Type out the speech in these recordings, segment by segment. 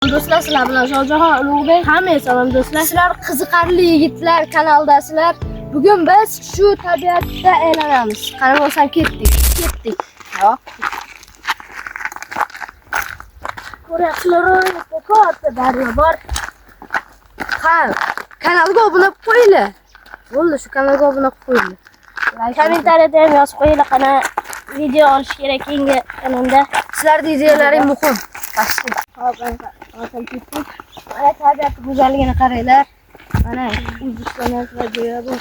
Do'stlar, sizlar bilan Shohjahon Ulug'bek. Hamma salom do'stlar. Sizlar qiziqarli yigitlar kanaldasizlar. Bugun biz shu tabiatda aylanamiz. Qani bo'lsam ketdik. Yo'q. Ko'ryapsizlar, katta daryo bor. Ha, kanalga obuna bo'lib qo'yinglar. Bo'ldi, shu kanalga obuna bo'lib qo'yinglar. Kommentariyada ham yozib qo'yinglar, qana video olish kerak keyingi kanalda. Sizlarning ideyalaring muhim. Hop, mana ketdik. Mana tabiat go'zalligini qaranglar. Mana O'zbekistonda bu.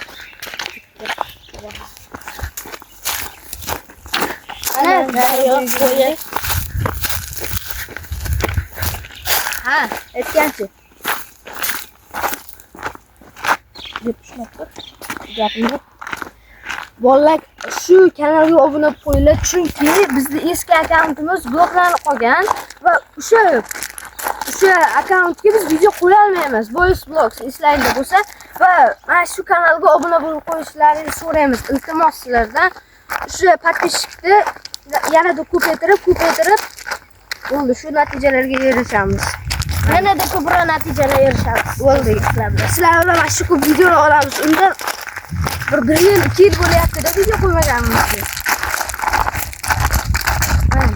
Mana daryo bo'yi. Ha, aytganchi. Deb tushunibdi. Gapimni. Bolalar shu kanalga obuna bo'lib qo'yinglar, chunki bizning eski akkauntimiz bloklanib qolgan va o'sha akkauntga biz video qo'ya olmaymiz. Voice blogs eslayinglar bo'lsa va mana shu kanalga obuna bo'lib qo'yishlaringizni so'raymiz. Iltimos sizlardan. O'sha podpishchikni yanada ko'paytirib bo'ldi, shu natijalarga erishamiz. Yanada ko'proq natijalarga erishamiz. Bo'ldi, sizlar bilan mana shu ko'p video olamiz. Unda bir yil, 2 yil bo'lyapti-da video qo'ymaganmiz. Mana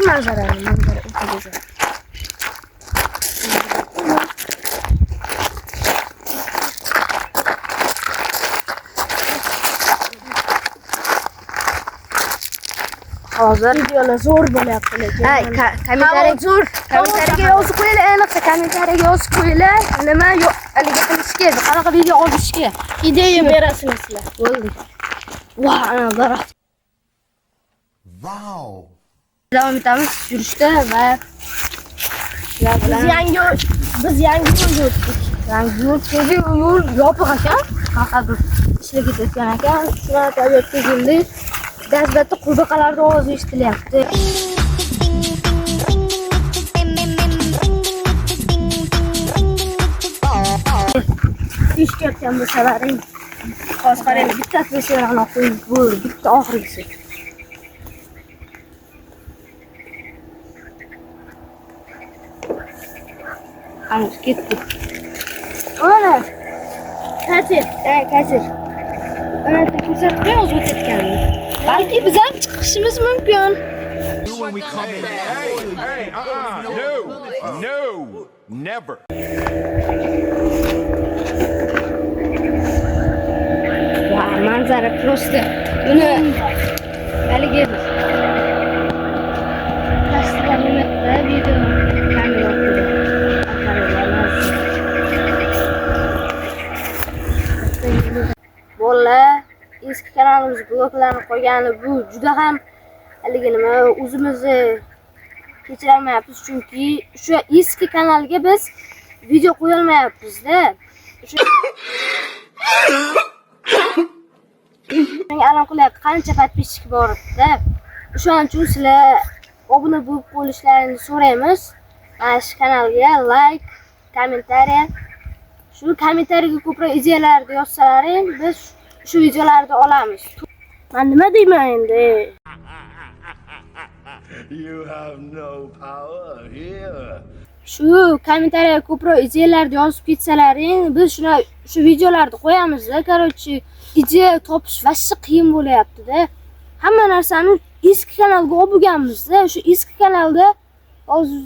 manzara o'tadi. Hozir Videolar zo'r bo'lyapti lekin. kommentariyaga yozib qo'yinglar, ayniqsa kommentariyaga yozib qo'yinglar. Nima haligi qilishga, qanaqa video olishga Ideya berasizlar sizlar. bo'ldi. Voh, ana daraxt. Wow. Davom etamiz yurishda va Biz yangi yo'lga o'tdik. yangi yo'l yopiq ekan. Faqat ishga ketayotgan ekan. Shuna tabiatga keldik. Dazbatda qurbaqalarning ovozi eshitilyapti. Eshitayotgan bo'lsalaring, hozir qarang, bittasi o'shalarni qo'yib bo'ldi, bitta oxirgisi. Qani ketdik. Mana kater. Ana ko'rsatib yozib o'tayotganini. Balki biz ham chiqishimiz mumkin. When we come in. No, never. Vay, manzara prosta. Buni haligi tasvirlanmoqda video kamera o'tdi. Bolalar, eski kanalimiz bloklanib qolgani bu juda ham haligi nima, o'zimizni kechirolmayapmiz, chunki o'sha eski kanalga biz video qo'ya olmayapmiz-da. Menga alam qilyapti, qancha podpishchik bor-da. O'shaning uchun sizlar obuna bo'lib qo'yishlaringizni so'raymiz. Mana shu kanalga like, kommentariya. Shu kommentariyaga ko'proq ideyalarni yozsalaring, biz shu videolarni olamiz. Men nima deyman endi? You have no power here. Shu kommentariyaga ko'proq ideyalarni yozib ketsalaring, biz shu videolarni qo'yamiz-da. Короче, ideya topish vashshi qiyin bo'lyapti-da. Hamma narsani eski kanalga olib bo'lganmiz-da. Shu eski kanalda hozir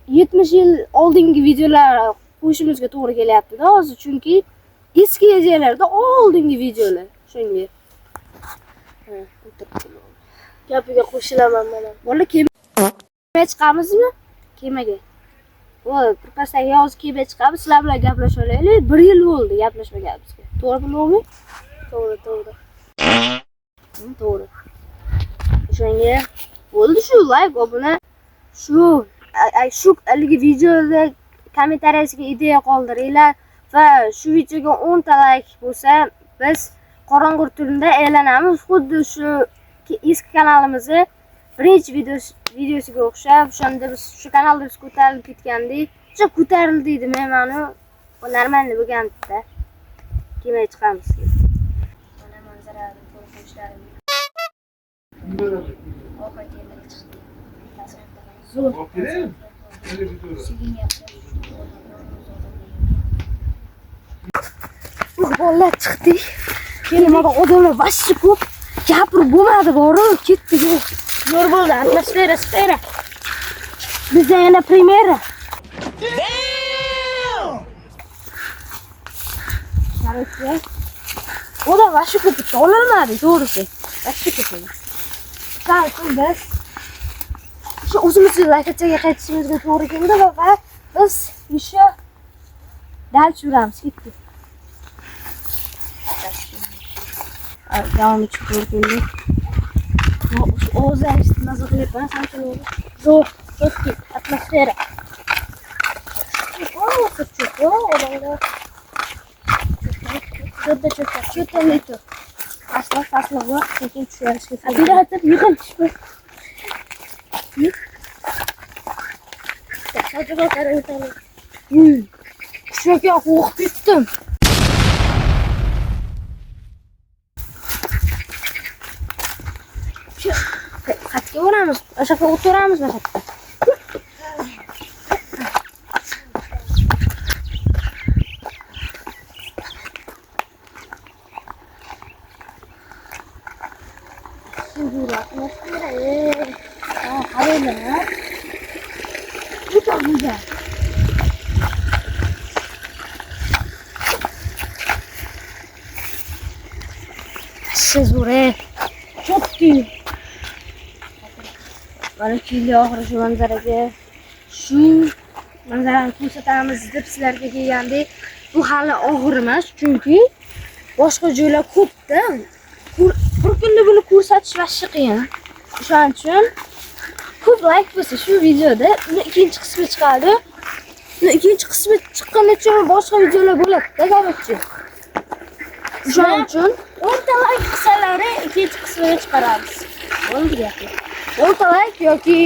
70 yil oldingi videolar qo'yishimizga to'g'ri kelyapti-da hozir, chunki eski ideyalarda oldingi videolar. Shunga. Gapiga qo'shilaman mana. Bola kemaga chiqamizmi? Kemaga. Voy, birpasdan yoz kemaga chiqamiz, sizlar bilan gaplashib olaylik. 1 yil bo'ldi gaplashmaganimizga. To'g'rimi? To'g'ri. To'g'ri. O'shanga bo'ldi shu like, obuna. Shu haligi videoda kommentariyasiga ideya qoldiringlar va shu videoga 10 ta like bo'lsa, biz qorong'u tunda aylanamiz. Xuddi shu eski kanalimizni birinchi videosiga o'xshab, o'shanda biz shu kanalda biz ko'tarilib ketgandik. O'sha ko'tarildi deydimi, mana bu normalniy bo'lgan-da. Kemaga chiqamiz. Mana manzarani ko'rib qo'yishlaring. Oxirgi kemaga chiqdik. Zo'r. Bolalar chiqdik. Kelimada odamlar vashchi ko'p. Gapirib bo'lmadi, borib ketdik. Zo'r bo'ldi, atmosfera spera. Bizda yana premyera. Qarashga. Odam vashchi ko'p bitta ololmadi, to'g'risi. Vashchi ko'p edi. Shuning biz shu o'zimizni lokatsiyaga qaytishimizga to'g'ri keldi va biz o'sha dal yuramiz ketdik. Davom etib keldi. O'zi eshitib mazza qilyapman, sanchiladi. Zo'r, o'tdik, atmosfera. Cho'ta cho'ta. Asla vaqt sekin tushirishga Operator yig'il tushdi. Sajjada qarayotgan. Shunaqa qo'rqib ketdim. Xatga boramiz. O'sha yerga o'tiramiz xatda. Siz buraya çok iyi. Bana kirli oxiri shu manzaraga, shu manzarani ko'rsatamiz deb sizlarga kelgandik. Bu hali oxir emas, chunki boshqa joylar ko'pda. Bir kunda buni ko'rsatish vashchi qiyin. O'shaning uchun ko'p like bo'lsa shu videoda uni ikkinchi qismi chiqadi. Uni ikkinchi qismi chiqqanidan keyin boshqa videolar bo'ladi-da, gapichi. O'shaning uchun 10 ta like qilsalari ikkinchi qismini chiqaramiz. bo'ldi gapni. 10 ta like yoki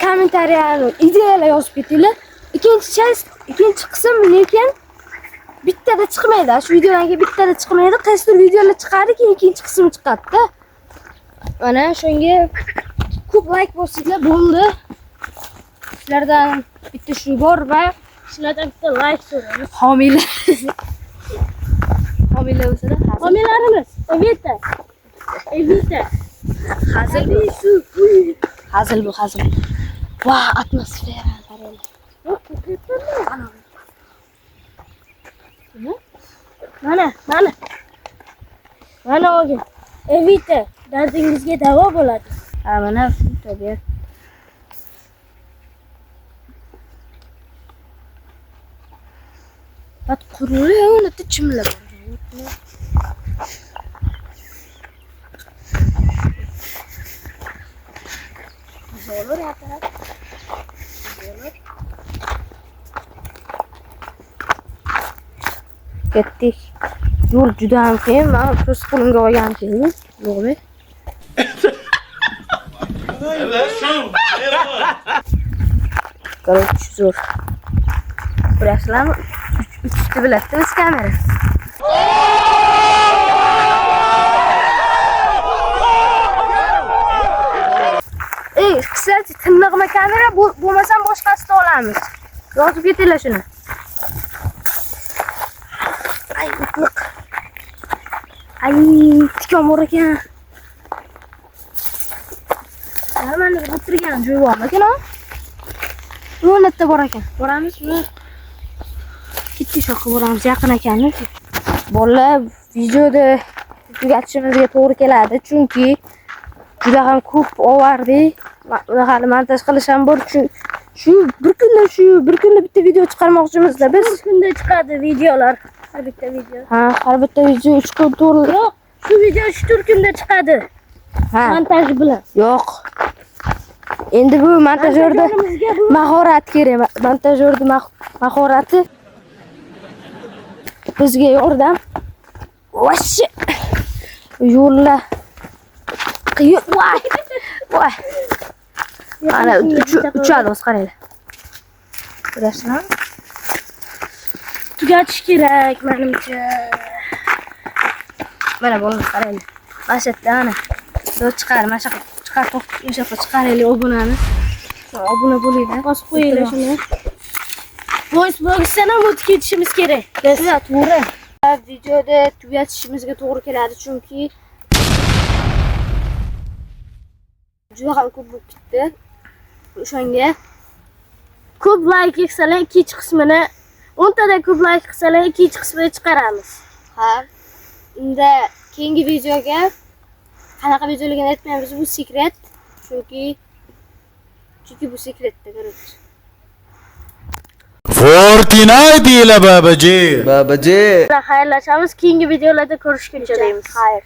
kommentariyani ideyalar yozib ketinglar. Ikkinchi qism lekin bittada chiqmaydi. Shu videolarga bittada chiqmaydi. Qaysidir videolar chiqadi, keyin ikkinchi qism chiqadi-da. Mana shunga ko'p like bo'lsanglar bo'ldi. Sizlardan bitta shu bor va Sizlardan bitta like so'raymiz. homila. Homila bo'lsa-da, Homilalarimiz, Evita. hazil bu, hazil. Va, atmosfera qaranglar. Mana o'g'il. Evita, dardingizga davo bo'ladi. Ha, mana tabiat. Bat quruli uni tichimla bor. Zo'lar yatar. Ketdik. Yo'l juda ham qiyin. Men o'z qo'limga olgan keyin. Yo'g'mi? Короче, zo'r. Bilasizlarmi? 3 ta biladida biz kamera. Kısaca tırnağıma kamera bo'lmasam boshqasini olamiz. Yozib ketinglar shuni. Ay, o'tliq. Ay, tikon bor ekan. Mana bu o'tirgan joy bormi ekan? Bu yerda bor ekan. Boramiz shuni. Ikki shoqqa boramiz, yaqin ekan. Bolalar videoda tugatishimizga to'g'ri keladi, chunki juda ham ko'p ovardik. Hali montaj qilish ham bor. Shu bir kunda bitta video chiqarmoqchimizda biz. Bir kunda chiqadi videolar. Har bitta video. Ha, har bitta video 3 kun to'g'ri. Yo'q, shu video 3-4 kunda chiqadi. Ha, Montaj bilan. yo'q. Endi bu montajyorda mahorat kerak. Montajyorda mahorati bizga yordam. Vash. Yo'llar qiyin. Voy. Ana uchadi o'z qaranglar. Ko'rasizmi? Tugatish kerak menimcha. Mana bo'ldi, qaranglar. Mana shu yerda mana. Chiqar, mana shu chiqar, o'sha yerga chiqaraylik obunani. obuna bo'linglar. Bosib qo'yinglar shuni. Voice-boxdan ham o'tib ketishimiz kerak. Biz To'g'ri. Videoda tugatishimizga to'g'ri keladi chunki juda ham ko'p bo'lib ketdi. O'shanga ko'p like qilsalar ikkinchi qismini 10 tadan ko'p like qilsalar ikkinchi qismini chiqaramiz. ha, unda keyingi videoga qanaqa videoligini aytmaymiz, bu sekret. Chunki bu sekretda, короче. Fortnite ile babacı. Babaji. Xayrlashamiz. Keyingi videolarda ko'rishguncha deymiz. Xayr.